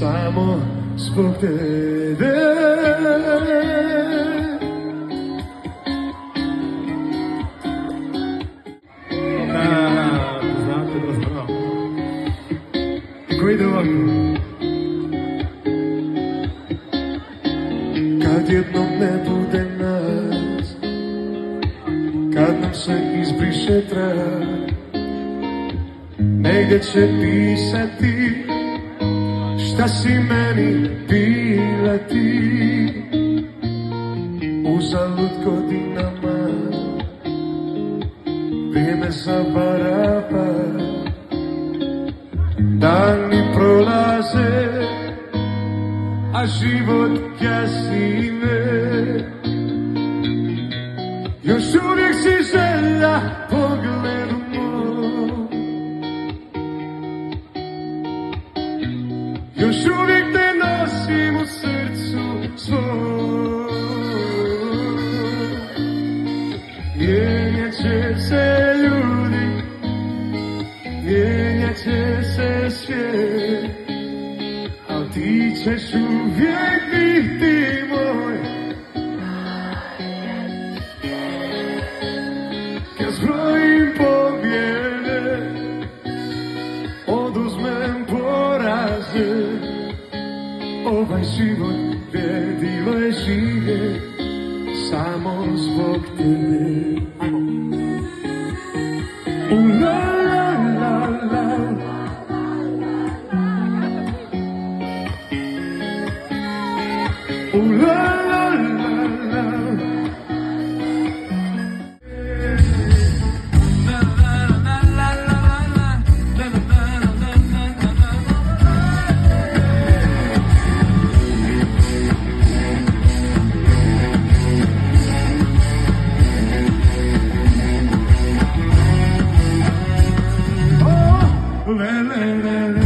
samo zbog tebe. Znate da znam. Ko ide ovako? Kad jednom ne bude nas, kad nam se izbriše trag, negdje će pisati šta si meni bila ti. Uzalud godinama vrijeme zavarava, dani prolaze, a život kasni me. Još uvijek si želja pogledu moj, još uvijek te nosim u srcu svom. Mijenjat će se ljudi, mijenjat će se svijet, al ti ćeš uvijek biti moj. Kad zbrojim pobjede, oduzmem poraze, ovaj život vredilo je živjet samo zbog tebe. La la la la la la la. La la la la.